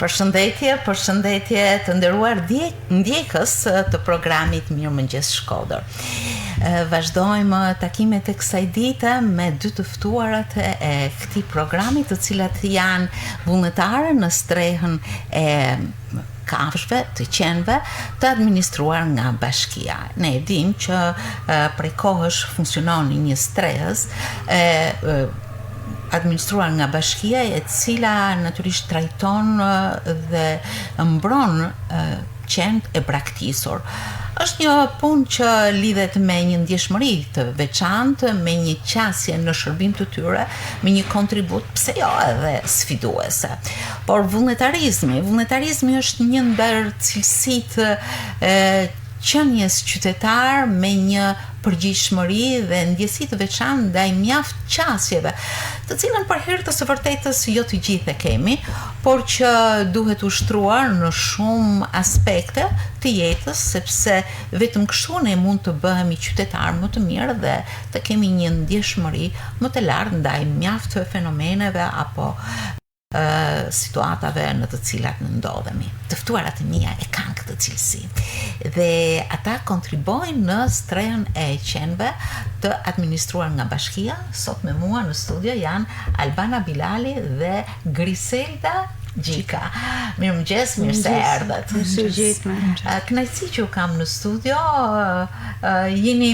Përshëndetje të nderuar ndjekës të programit Mirëmëngjes Shkodër. Vazhdojmë takimet e kësaj dite me dy të ftuarat e këtij programi, të cilat janë vullnetarë në strehën e kafshëve, të qenve, të administruar nga bashkia. Ne e dim që prej kohësh funksionon një strehës administruar nga bashkia, e cila natyrisht trajton dhe mbron qenë e braktisur. Është një punë që lidhet me një ndjeshmëri të veçantë, me një qasje në shërbim të tyre, me një kontribut, pse jo edhe sfiduese. Por vullnetarizmi është një ndër cilësitë qenies qytetar me një përgjegjësish dhe ndjesi të veçantë ndaj mjaft qasjeve, të cilën për hir të së vërtetës jo të gjithë e kemi, por që duhet ushtruar në shumë aspekte të jetës, sepse vetëm kështu ne mund të bëhemi qytetar më të mirë dhe të kemi një ndjeshmëri më të lartë ndaj mjaft fenomeneve apo situatave në të cilat në ndodhemi. Të ftuarat e mia e kanë këtë cilësi dhe ata kontribojnë në strehën e qenve të administruar nga bashkia. Sot me mua në studio janë Albana Bilali dhe Griselda Gjika. Mirëmëngjes, mirë se erdhët. Kënaqësi që u kam në studio. Jeni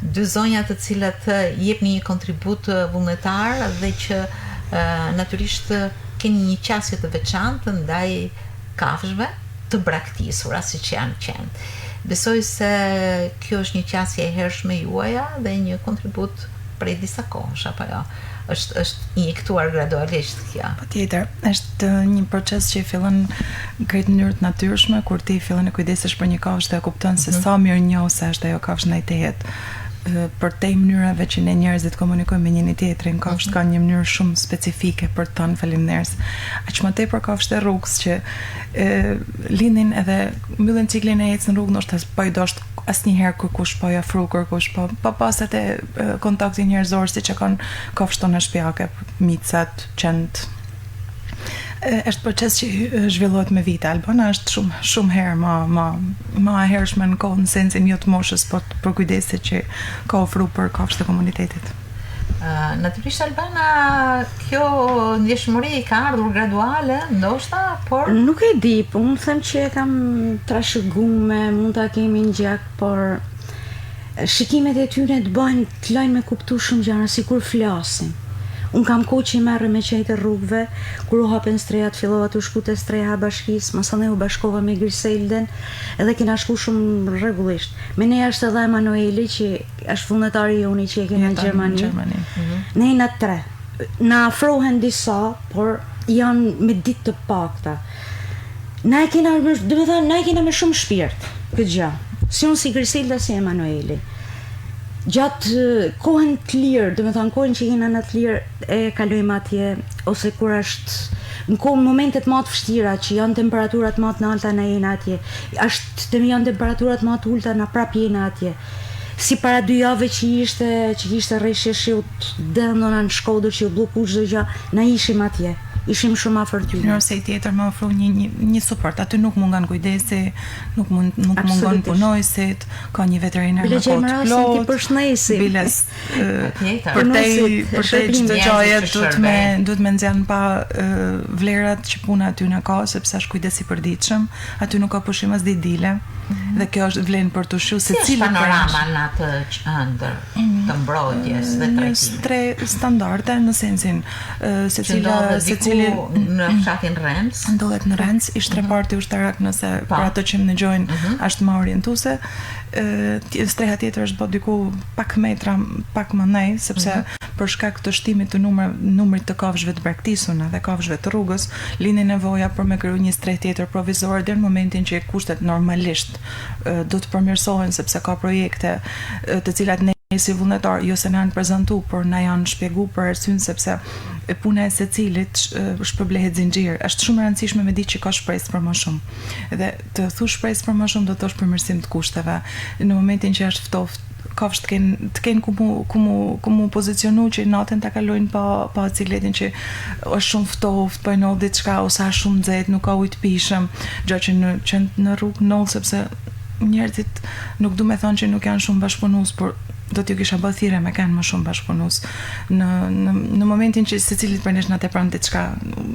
dy zonja të cilat jepni një kontribut vullnetar dhe që natyrisht keni një qasje të veçantë ndaj kafshëve të braktisura, siç janë qenë. Besoj se kjo është një qasje e hershme juaja dhe një kontribut prej disa kohësh, apo jo? Është injektuar gradualisht kjo. Patjetër, është një proces që fillon krejt në mënyrë të natyrshme, kur ti fillon të kujdesesh për një kafshë dhe kupton se sa mirënjohëse është ajo kafshë ndaj tejet. Për te mënyrave që ne njerëzit komunikojmë me njëri tjetrin, kafshët kanë një mënyrë shumë specifike për të thënë faleminderes. Aq më tepër kafshët e rrugës që lindin edhe mbyllin ciklin e jetës në rrugë, ndoshta po i dosht asnjëherë kërkush po i ofru kërkush, po pas atë kontakti njerëzor siç e kanë kafshët tona shtëpiake, micat, qent. Është proces që zhvillohet me vite. Albana është shumë herë më e hershme në kohë, në sensin jo të moshës, po për kujdesit që ka ofru për kafshët e komunitetit. Natyrisht Albana, kjo ndjeshmëri ka ardhur graduale, ndoshta, por nuk e di, po unë them që e kam trashëguar, mund ta kemi në gjak, por shikimet e tyre të bëjnë të lajnë me kuptu shumë gjëra, sikur flasin. Unë kam kohë që i merre me qejtë rrugëve, kur u hapen strehat, fillova të shku te streha e bashkisë, mësone u bashkova me Griselden, edhe kena shku shumë rregullisht. Me ne është edhe Emanueli, që është vullnetari joni që e kena në Gjermani. Ne jena tre. Na afrohen disa, por janë me ditë të pakta. Na e kena me shumë shpirt këtë gjë. Si unë si Griselda, si Emanueli. Gjatë kohën të lirë, do të thënë kohën që jena në të lirë e kalojmë atje, ose kur është në momentet më të vështira që janë temperaturat më të larta na jena atje. Janë temperaturat më të ulta na prap jena atje. Si para 2 javëve që ishte rreshje shiut dëndona në Shkodër që u blloku çdo gjë, na ishim atje. Ishim shumë afër tyre. Nëse i tjetër më ofron një suport, aty nuk mungon kujdesi, nuk mungon punojësit, ka një veterinar në kohë të plotë. Përshëndesi. Biles. Për te çdo gjë duhet me nxjerr pa vlerat që puna aty në ka, sepse është kujdes i përditshëm. Aty nuk ka pushim as dile. Dhe kjo është vlen për të shu se cilë panorama në atë ëndër të mbrojtjes dhe trajtimit. Tre standarde në sensin se cili në fshatin Renc. Ndodhet në Renc, ishte reparti ushtarak nëse për ato që më dëgjojnë është më orientuese. Streha tjetër është bërë diku pak metra, pak më nej, sepse për shkak të shtimit të numrit të kafshëve të braktisura dhe kafshëve të rrugës, lindi nevoja për me kriju një strehë tjetër provizore deri në momentin që kushtet normalisht do të përmirësohen, sepse ka projekte të cilat ne si vullnetar jo se na janë prezantu, por na janë shpjegu për arsyen sepse puna e secilit shpërblehet zinxhir. Është shumë e rëndësishme me ditë që ka shpresë për më shumë. Dhe të thush shpresë për më shumë do të thosh përmirësim të kushteve. Në momentin që është ftoft kafsh të kenë ku mu pozicionu që natën ta kalojnë pa ciletin që është shumë ftoft, po në diçka ose është shumë nxehtë, nuk ka ujë të pishëm, gjë që në rrugë nol sepse njerëzit nuk du me thonë që nuk janë shumë bashkëpunues, por do t'ju kisha bërë thirrje me kanë më shumë bashkëpunues në momentin që secilit për nesh na tepron diçka,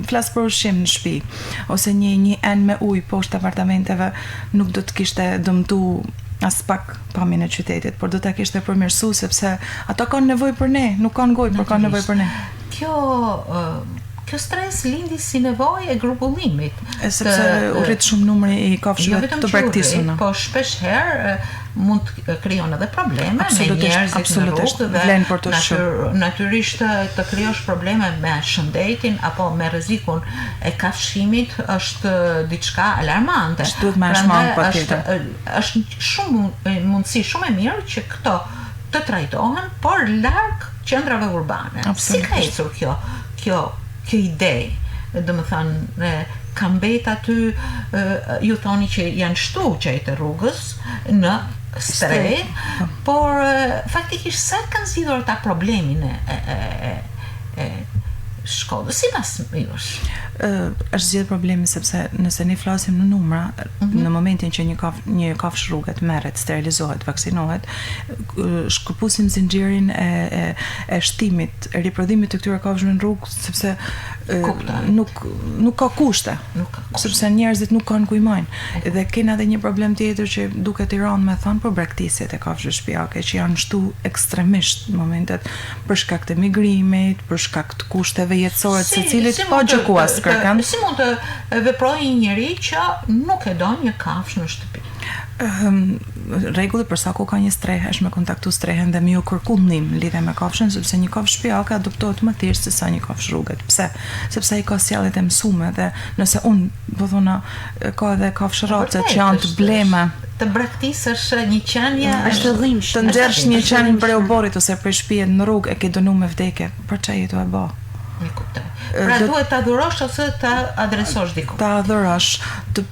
flas për ushqim në shtëpi ose një enë me ujë poshtë apartamenteve nuk do të kishte dëmtu as pak pamjen e qytetit, por do ta kishte përmirësuar sepse ato kanë nevojë për ne, nuk kanë gojë, por kanë nevojë për ne. Kjo stres lindi si nevojë e grumbullimit. Sepse u rrit shumë numri i kafshëve të braktisur. Po shpesh herë mund të krijon edhe probleme me njerëzit në rrugë dhe natyrisht të krijosh probleme me shëndetin apo me rrezikun e kafshimit është diçka alarmante. Duhet më shmang patjetër. Është shumë mundësi shumë e mirë që këto të trajtohen por larg qendrave urbane. Si ka ecur kjo ide? Domethënë ka mbet aty, ju thoni që janë shtu qejtë rrugës në Strej, por faktikisht sa kanë zgjidhur ata problemin e Shkodrës, sipas jush? Është zgjidhur problemi sepse nëse ne flasim në numra, në momentin që një kafshë rruget merret, sterilizohet, vaksinohet, shkëpusim zinxhirin e shtimit, e riprodhimit të këtyre kafshëve në rrugë, sepse nuk ka kushte, sepse njerëzit nuk kanë ku i majnë. Dhe kena edhe një problem tjetër që duket i rëndë me thënë për braktisjet e kafshëve shtëpiake që janë shtu ekstremisht në momentet për shkak të migrimit, për shkak të kushteve jetësore të secilit pa gjykuar kërkan. Si mund të veprojë një njeri që nuk e don një kafshë në shtëpi? Rregulli për sa ku ka një strehë është me kontaktu strehën dhe me ju kërku ndihmë në lidhje me kafshën, sepse një kafshë shtëpiake adoptohet më thjesht se sa një kafshë rruget. Pse? Sepse ai ka sjelljet e mësuara dhe nëse unë po thona ka edhe kafshërace që janë të blema të braktisësh një qenie është dhimbsh. Të nxjerrësh një qenë prej oborrit ose prej shtëpie në rrugë e ke dënuar me vdekje, për çfarë jetu e bë? Pra duhet ta adhurosh ose ta adresosh diku. Ta adhurosh, të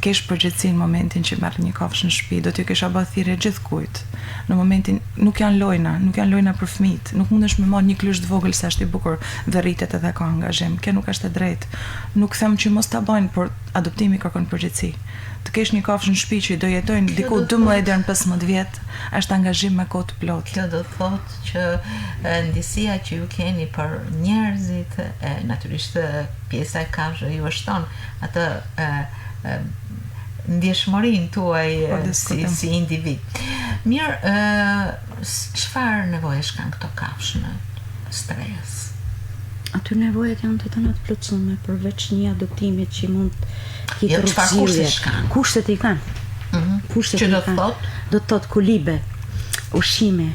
kesh përgjegjësinë në momentin që merr një kafshë në shtëpi, do t'ju kisha bërë thirrje gjithkujt. Në momentin nuk janë lojna për fëmijët. Nuk mundesh me marr një klysh të vogël sa është i bukur dhe rritet edhe ka angazhim. Kjo nuk është e drejtë. Nuk them që mos ta bëjnë, por adoptimi kërkon përgjegjësi. Të kesh një kafshë në shtëpi që do jetojnë diku 12 deri në 15 vjet, është angazhim me kohë të plotë. Kjo do thotë që ndjesia që ju keni për njerëzit, natyrisht pjesa e kafshëve ju është tonë atë ndjeshmërinë tuaj si individ. Mirë, çfarë nevojesh kanë këto kafshë në stres? Aty nevojat janë të tëna të plotësuara përveç një adoptimit që mund të rrugëzije. Kushtet i kanë. Që do të thotë? Do të thotë kulibe, ushqime,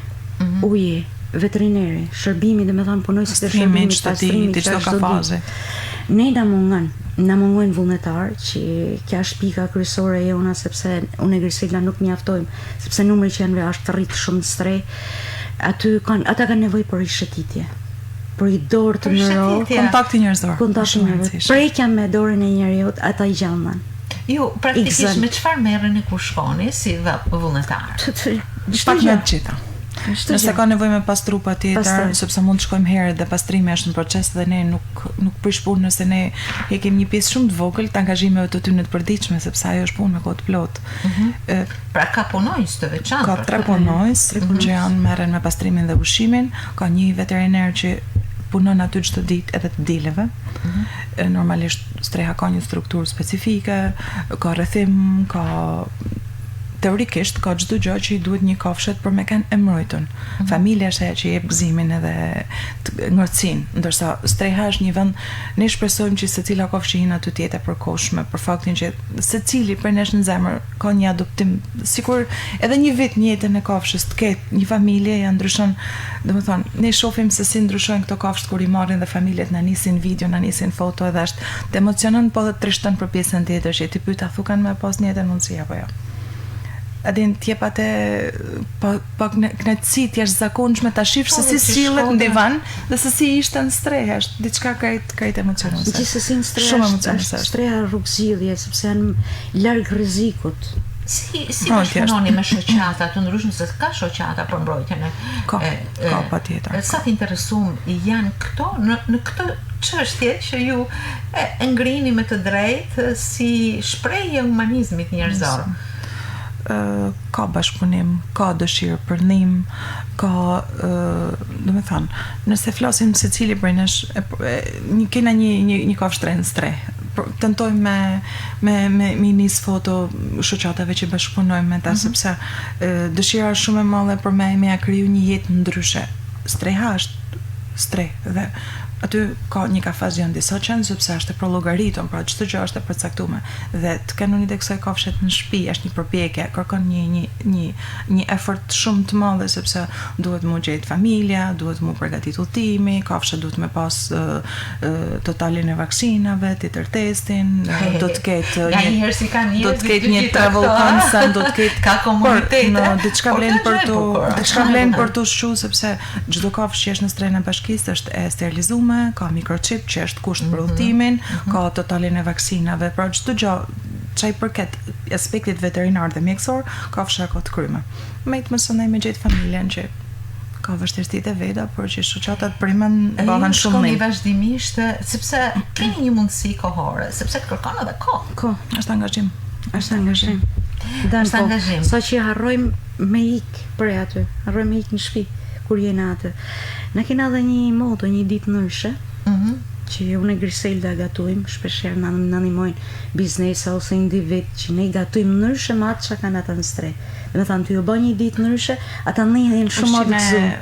ujë, veterineri, shërbimi, domethënë punojësit e shërbimit, pastrimit, çdo ka faze. Ne na mungojnë vullnetar, që kjo është pika kryesore e jona, sepse unë e Grisela nuk mjaftojmë, sepse numri që janë është të rritë shumë strej, ata kanë nevojë për rishëtitje. Për i dorë të njëro, kontakti njerëzor. Prekja me dorën e njeriut, ata i gjallan. Ju, praktikisht me çfarë merreni kur shkoni si vullnetar? Pak me gjitha. Nëse ka nevojë me pastru patjetër, sepse mund të shkojmë herët dhe pastrimi është në proces dhe ne nuk prish punë nëse ne kemi një pjesë shumë të vogël të angazhimeve të tyre të përditshme, sepse ajo është punë me kohë të plotë. Pra ka punonjës të veçantë. Ka 3 punonjës që janë merren me pastrimin dhe ushqimin, ka një veteriner që punon aty çdo ditë edhe të dileve. Normalisht streha ka një strukturë specifike, ka rrethim, ka teorikisht ka çdo gjë që i duhet një kafshët për me kanë emërojtën. Familja është ajo që jep gëzimin edhe ngërcinë, ndërsa streha është një vend, ne shpresojmë që secila kafshë hin aty të jetë e përkohshme, për faktin që secili për nesh në zemër ka një adoptim, sikur edhe një vit në jetën e kafshës të ketë një familje, ja ndryshon, domethënë ne shohim se si ndryshojnë këto kafshë kur i marrin dhe familjet na nisin video, na nisin foto edhe është të emocionon po të trishton për pjesën tjetër që ti pyet a thukan më pas në jetën mundësi apo jo. Adin t'jep atë pa knatësi t'jash zakonshme ta shifsh se si sillet në divan dhe se si ishte në strehë, është diçka krejt emocionuese. Gjithsesi në strehë, streha rrugëzidhje, sepse janë larg rrezikut. Si bashkëpunoni me shoqata të ndryshme, se ka shoqata për mbrojtjen Ka patjetër. Sa të interesum janë këto në këtë çështje që ju e ngrini me të drejtë si shprehje humanizmit njerëzor. Ka bashkëpunim, ka dëshirë për ndihmë, ka, do me thënë, nëse flasim se cili prej nesh, kena një kafshë tre. Tentojmë me nis foto shoqatave që bashkëpunojmë me ta, sepse dëshira është shumë e madhe për me ja kriju një jetë ndryshe. Streha është stre dhe aty ka një kafazion disa qenë, sepse është e prologariton, pra çdo gjë është e përcaktuar. Dhe të kanonit e kësaj kafshet në shtëpi është një përpjekje, kërkon një efort shumë të madh, sepse duhet mu gjetë familja, duhet mu përgatit udhëtimi, kafsha duhet me pas totalin e vaksinave, titër testin, do të ketë një travel consent, do të ketë ka komunitet, diçka vlen për të ushqu, sepse çdo kafshë që është në strehin e bashkisë është e sterilizuar, ka mikrochip që është kusht për udhëtimin, ka totalin e vaksinave, pra çdo gjë çaj përket aspektit veterinar dhe mjekësor, kafsha ka të kryme. Me të mësonaj me gjetë familjen që ka vështirësitë e veta, por që shoqatat primen bëhen shumë shkoni vazhdimisht, sepse keni një mundësi kohore, sepse kërkon edhe kohë. Është angazhim. Është angazhim. Sa që harrojmë me ik prej aty, harrojmë me ik në shtëpi kur jena atë. Na kena edhe një moto, një ditë ndryshe, që unë e Griselda gatojmë, shpeshherë na ndihmojnë biznesa ose individ që ne gatojmë ndryshe me atë që kanë ata në stre. Do të thënë ty u bën një ditë ndryshe, ata ndihen shumë më të gëzuar.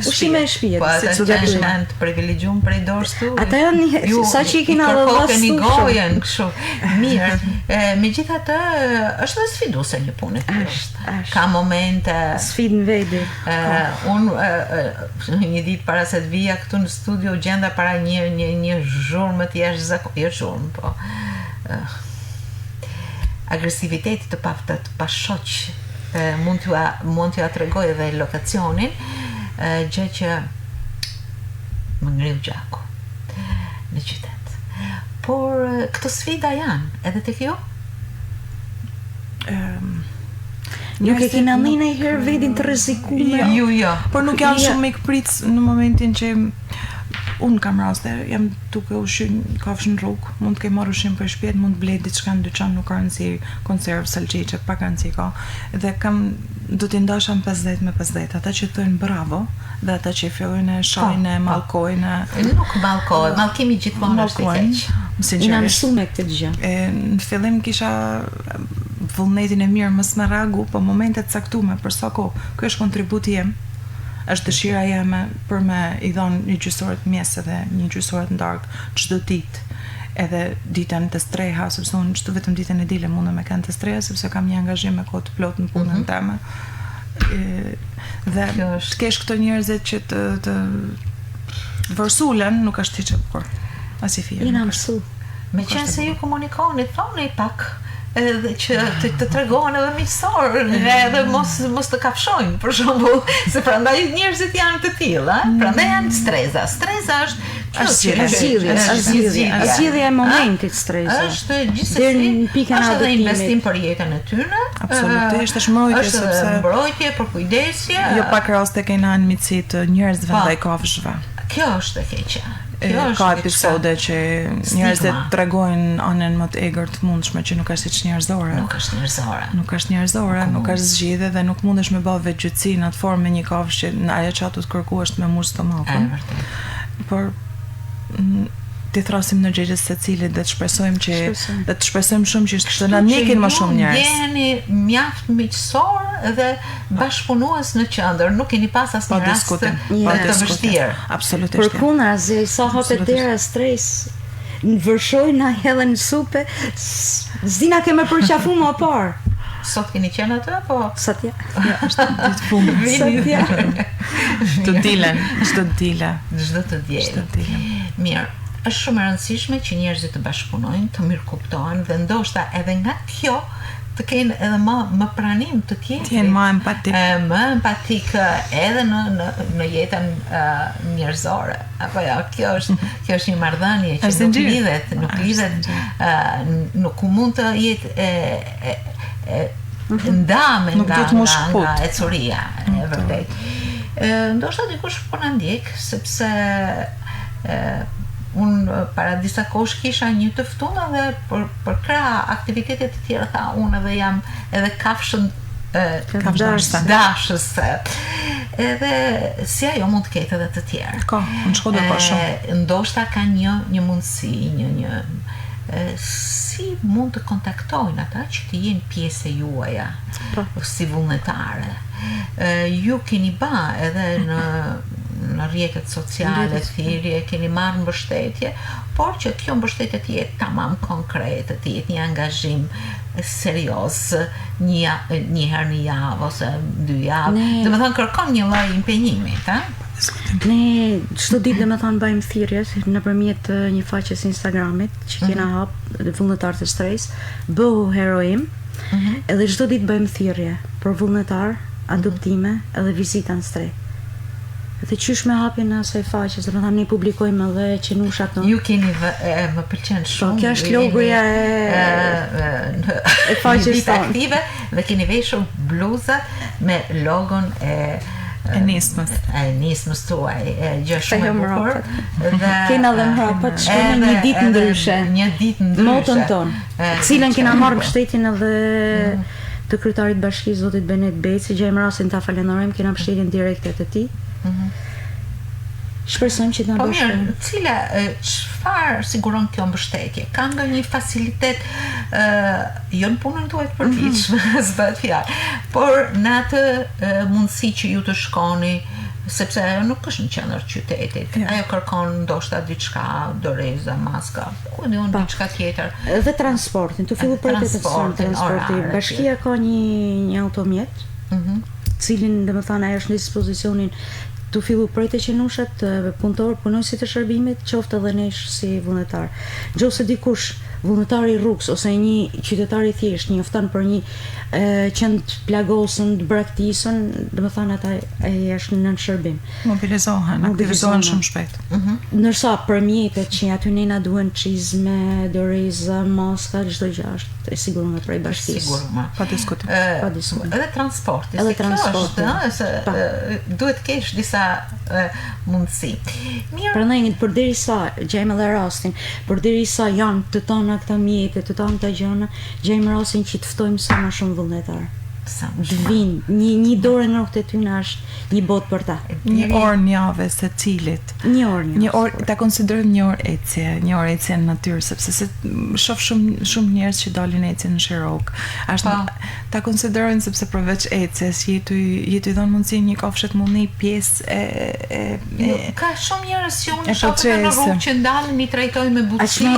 Ushqime e shtëpit, si janë të privilegjuar prej dorës tu. Ata janë sa që i kena dhënë gojën kështu. Mirë, megjithatë është edhe sfiduese një punë. Ka momente sfidë vedi. Unë një ditë para se të vija këtu në studio gjenda para një zhurmë të jashtëzakonshme, po. Agresiviteti të pashoq mund t'ja tregoj edhe lokacionin, gjë që më ngriu gjaku në qytet. Por këto sfida janë edhe tek ju? Nuk e kena ndihna i herë vedin të rrezikuar. Jo. Por nuk janë shumë mikpritës në momentin që unë kam raste, jam duke ushqy kafshë në rrugë, mund të ke marrë ushqim për shtëpi, mund të blej diçka në dyqan, nuk ka rëndësi, konservë, salqiqe, pak rëndësi ka. Dhe do t'i ndasha 50 me 50, ata që thojnë bravo, dhe ata që fillojnë shajnë, mallkojnë. Nuk mallkoj, mallkimi gjithmonë është i keq. Jena mësuar me këtë gjë. Në fillim kisha vullnetin e mirë mos më reagu, po momentet caktuara për sa kohë, ky është kontributi im. Është dëshira jeme për me i dhënë një gjysore të mjes edhe një gjysore të ndarkë çdo ditë. Edhe ditën të streha, sepse unë çdo vetëm ditën e dile mundem me kanë të streha, sepse kam një angazhim me kohë të plot në punën time. Dhe të kesh këto njerëzit që të vërsulen nuk është hiç e bukur. As i fije. Jena mësu. Meqense ju komunikoni, thoni pak edhe që të tregohen edhe miqësor, edhe mos të kafshojnë, për shembull, se prandaj njerëzit janë të tillë, prandaj janë stresa. Stresa është zgjidhja e momentit stresa. Është gjithsesi pikën e atë investim për jetën e tyre. Absolutisht, është mbrojtje sepse mbrojtje për kujdesje. Jo pak raste kena anëmitsi të njerëzve ndaj kafshëve. Kjo është e keqja. Ka episode që njerëzit tregojnë anën më të egër të mundshme që nuk është siç njerëzore. Nuk është njerëzore, nuk është zgjidhje dhe nuk mundesh me bë vetgjytësi në atë formë me një kafshë që ajo që ato të kërkuar është me mur stomakun. Por ti thrasim në gjegjës secilit dhe të shpresojmë shumë që të na njekin më shumë njerëz. Jeni mjaft miqësor dhe bashkëpunues në qendër, nuk keni pas asnjë rast të vështirë. Absolutisht. Përkundrazi, sa hapet dera stres, në vërshoj na hedhen në supe, s'dina kemë përqafu më parë. Sot keni qenë atë apo? Sot ja. Është ditë fundit. Sot ja. Çdo të dielën. Mirë. Është shumë e rëndësishme që njerëzit të bashkëpunojnë, të mirë kuptohen dhe ndoshta edhe nga kjo të kenë edhe më pranim të tjetrit. Të jenë më empatik edhe në jetën njerëzore. Apo ja, kjo është një marrëdhënie që nuk lidhet, nuk mund të jetë ndame Nuk duhet mu shkput. nga ecuria, e vërtet. Ndoshta dikush po na ndjek, sepse unë para disa kohësh kisha një të ftuar dhe për krah aktivitetet të tjera tha unë edhe jam edhe kafshën dashës. Edhe si ajo mund të ketë edhe të tjerë. Ka, unë shkodër pa shumë. Ndoshta ka një mundësi, si mund të kontaktojnë ata që të jenë pjesë e juaja si vullnetare. Ju keni ba edhe në rrjetet sociale, thirrje, keni marrë mbështetje, por që kjo mbështetje të jetë tamam konkrete, të jetë një angazhim serioz, një herë në javë ose 2 javë. Domethënë kërkon një lloj impenjimi, ta? Ne çdo ditë domethënë bëjmë thirrjes nëpërmjet një faqes Instagramit që kena hap vullnetar të stres, bëhu heroim. Edhe çdo ditë bëjmë thirrje për vullnetar, adoptime edhe vizita në stre. Dhe qysh me hapjen e asaj faqes, domethënë ne publikojmë edhe qenushat tonë. Ju keni më pëlqen shumë. Kjo është logoja e faqes tonë aktive dhe keni veshur bluzat me logon e nismës tuaj, gjë shumë e bukur. Dhe kena edhe mbrapa të shkojmë një ditë ndryshe. Një ditë ndryshe. Motën tonë, cilën kena marrë mbështetjen edhe të kryetarit bashkisë zotit Benet Beci, gjejmë rastin ta falenderojmë, kena mbështetjen direkte të tij. Shpresojmë që të na bësh. Çfarë siguron kjo mbështetje? Ka ndonjë facilitet jo në punën tuaj të përditshme, s'bëhet fjalë, por në atë mundësi që ju të shkoni, sepse nuk është në qendër qytetit. Ajo kërkon ndoshta diçka, doreza, maska, ku ne unë diçka tjetër. Dhe transportin, të fillu për të transporti. Bashkia ka një automjet, cilin domethënë ajo është në dispozicionin të fillu prej të qenushat, punëtor, punonësit të shërbimit, qoftë edhe nesh si vullnetar. Nëse dikush vullnetar i rrugës ose një qytetar i thjesht njofton për një qend plagosën, të braktisën, domethënë ata është në shërbim. Mobilizohen shumë shpejt. Ndërsa për mjetet që aty ne na duhen çizme, doreza, maska, çdo gjë është e siguruar prej bashkisë. Siguruar. Pa diskutim. Edhe transporti. Duhet kesh disa mundësi. Mirë. Prandaj përderisa gjejmë edhe rastin, përderisa janë të tona këta mjete, të tona këta gjëra, gjejmë rastin që të ftojmë sa më shumë vullnetar. Të vinë, një dorë nga e tyne është një botë për ta. Një orë një javë se cilit. Një orë, ta konsiderojmë një orë ecje në natyrë, sepse se shoh shumë njerëz që dalin ecje në Shirok. Ta konsiderojmë sepse përveç ecjes, jetu i dhon mundësi një kafshë të mundi pjesë ka shumë njerëz që unë shoh në rrugë që ndalen i trajtojnë me butësi.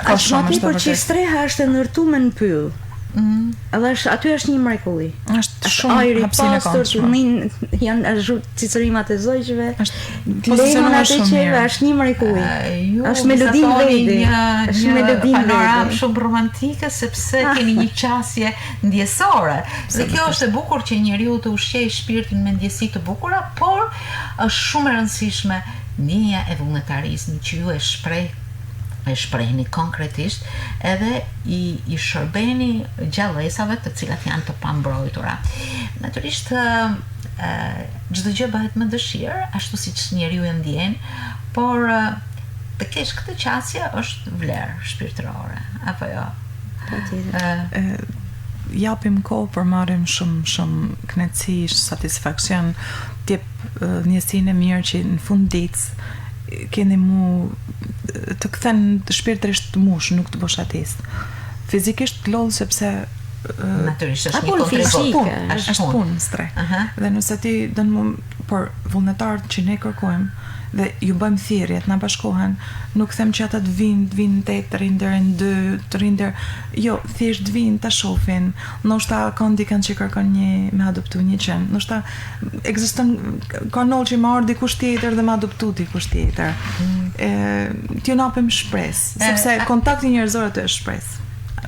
Ka shumë për që streha është e ndërtuar në pyll. Edhe aty është një mrekulli. Është shumë hapësinë e këndshme. Janë cicërimat e zogjve. Pozicionuar atë që është një mrekulli. Është melodinë vetë. Është melodinë panoramë shumë romantike sepse keni një qasje ndjesore. Dhe kjo është e bukur që njeriu të ushqejë shpirtin me ndjesi të bukura, por është shumë e rëndësishme ndjenja e vullnetarizmit që ju e shprehni konkretisht edhe i shërbeni gjallësave të cilat janë të pambrojtura. Natyrisht çdo gjë bëhet me dëshirë, ashtu siç njeriu e ndjen, por të kesh këtë qasje është vlerë shpirtërore, apo jo? Japim kohë për marrim shumë kënaqësi, satisfaksion, t'jep ndjesinë e mirë që në fund ditës keni mu të kthen të shpirtërisht të mush, nuk të bosh ateist. Fizikisht të lodh sepse natyrisht është një kontribut, është punë stre. Dhe nëse ti por vullnetarët që ne kërkojmë dhe ju bëjmë thirrjet, na bashkohen, nuk them që ata të vinë 8, të rinë deri në 2, të rinë deri, jo, thjesht vinë ta shohin. Ndoshta ka ndikën që kërkon me adoptu një qen. Ndoshta ekziston kanal që marr dikush tjetër dhe me adoptu dikush tjetër. Ti u napim shpresë, sepse kontakti njerëzor atë është shpresë.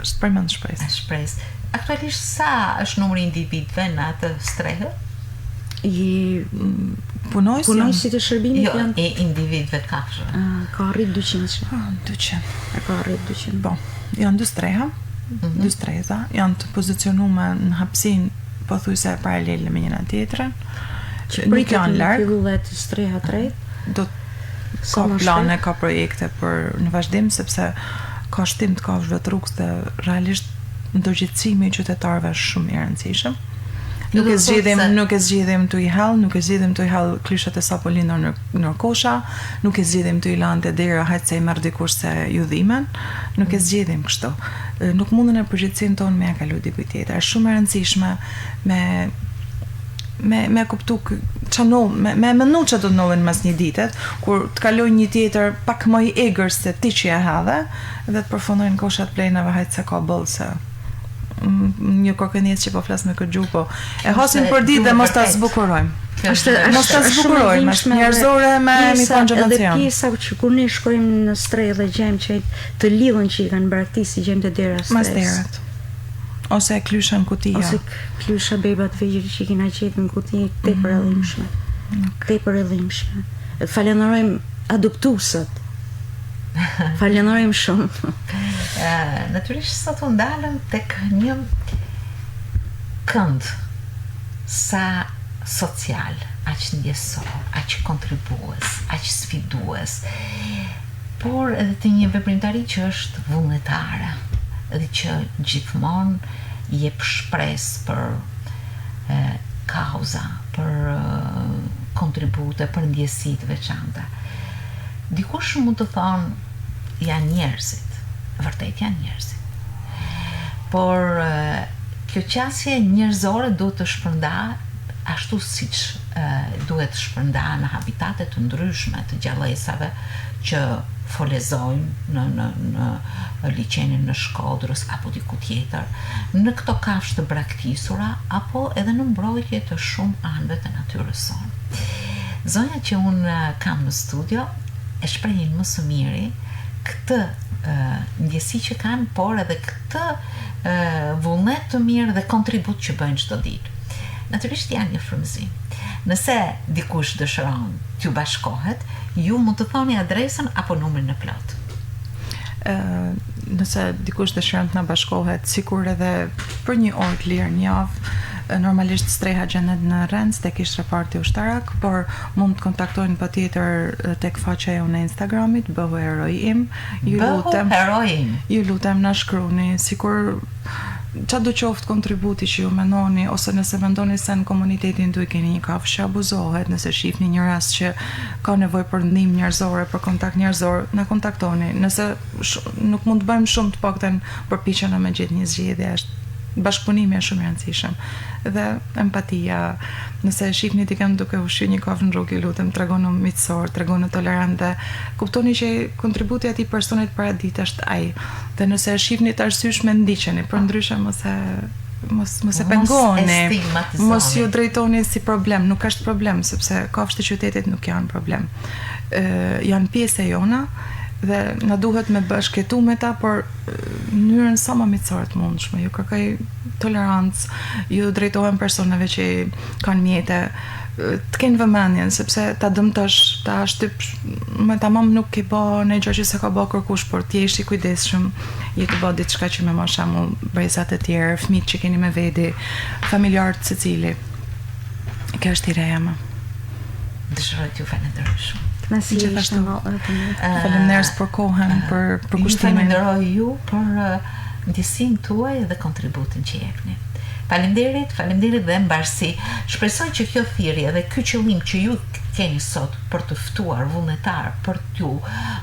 Është përmend shpresë. Shpresë. Aktualisht sa është numri i individëve në atë strehë? Punojësit e shërbimit janë individëve kafshë. Ka arrit 200. 200. Ka arrit 200. Po, janë 2 streha. dy streza, janë të pozicionuar në hapësin pothuajse paralele me njëra tjetrën. Nuk janë larg. Filluat streha tretë. Do ka plane, ka projekte për në vazhdim, sepse ka shtim të kafshëve të rrugës dhe realisht ndërgjegjësimi i qytetarëve është shumë i rëndësishëm. Nuk e zgjidhim të i hall, nuk e zgjidhim të i hall klyshat e sapo lindur në kosha, nuk e zgjidhim të i lante dera hajt se i merr dikush se ju dhimen, nuk e zgjidhim kështu. Nuk mundën e përgjithësinë tonë me ja kalu dikujt tjetër. Është shumë e rëndësishme me kuptu me menu që do të nollen mas një ditet, kur të kaloj një tjetër pak më i egrë se ti që ja hadhe, dhe të përfundojnë koshat plenave hajt se ka bëllë se një kokënjes që po flas me këtë gjuhë, po e hasim për ditë dhe mos ta zbukurojmë. Mos ta zbukurojmë, është njerëzore me konjugjacion. Edhe pjesa që kur ne shkojmë në strehë dhe gjejmë që të lidhën që i kanë braktisë, gjejmë të dera stres. Masterat. Ose klysha në kutija. Ose klysha bebat vegjël që kena gjetur në kuti tepër e dhimbshme. Tepër e dhimbshme. Falenderojmë adoptuesat. Falenderojmë shumë. Natyrisht sot u ndalëm tek një kënd sa social, aq ndjesor, aq kontribues, aq sfidues, por edhe të një veprimtari që është vullnetare, edhe që gjithmonë jep shpresë për kauza, për kontribute, për ndjesi të veçanta. Dikush mund të thonë janë njerëzit, vërtet janë njerëzit. Por kjo qasje njerëzore duhet të shpërnda ashtu siç duhet të shpërnda në habitate të ndryshme të gjallësave që folezojnë në liçenin në Shkodrës apo diku tjetër, në këto kafshë të braktisura apo edhe në mbrojtje të shumë anëve të natyrës sonë. Zonja që unë kam në studio e shprehin më së miri këtë ndjesi që kanë, por edhe këtë vullnet të mirë dhe kontribut që bëjnë çdo ditë. Natyrisht janë një frymëzim. Nëse dikush dëshiron t'ju bashkohet, ju mund të thoni adresën apo numrin e plot. Nëse dikush dëshiron të na bashkohet, sikur edhe për një orë të lirë një javë, normalisht streha gjendet në Renc tek ish reparti ushtarak, por mund të kontaktojnë patjetër tek faqja jonë në Instagramit, bëhu heroi im. Ju lutem na shkruani sikur qa do qoftë kontributi që ju mendoni, ose nëse mendoni se në komunitetin tuaj keni një kafshë që abuzohet, nëse shihni një rast që ka nevojë për ndihmë njerëzore, për kontakt njerëzor, na kontaktoni. Nëse nuk mund të bëjmë shumë, të paktën përpiqena me gjetë një zgjedhje. Bashkëpunimi është shumë i rëndësishëm dhe empatia. Nëse shihni dikën duke ushqyer një kafshë në rrugë, lutem tregoni miqësor, tregoni tolerant dhe kuptoni që kontributi i atij personit para ditë është ai. Dhe nëse e shihni të arsyeshme ndiqeni, për ndryshe mos e pengoni, mos ju drejtoni si problem, nuk është problem, sepse kafshët e qytetit nuk janë problem. Janë pjesë e jona dhe na duhet me bashkëtu me ta, por në mënyrën sa më miqësore të mundshme. Ju kërkoj tolerancë, ju drejtohem personave që kanë mjete, të kenë vëmendjen, sepse ta dëmtosh, ta shtyp me tamam nuk ke bë në gjë që s'e ka bë kërkush, por ti je i kujdesshëm, je të bë diçka që me për shembull brezat e tjerë, fëmijët që keni me veti, familjarët secili. Kjo është ideja ime. Dëshiroj t'ju falenderoj shumë. Gjithashtu. Faleminderit për kohën, për kushtimin. Falenderoj ju për ndjesinë tuaj dhe kontributin që jepni. Faleminderit dhe mbarësi. Shpresoj që kjo thirrje dhe ky qëllim që ju keni sot për të ftuar vullnetar për t'ju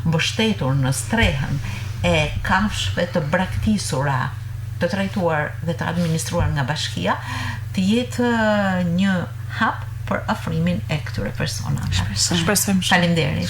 mbështetur në strehën e kafshëve të braktisura, të trajtuar dhe të administruar nga bashkia, të jetë një hap për afrimin e këtyre personave. Shpresojmë. Faleminderit.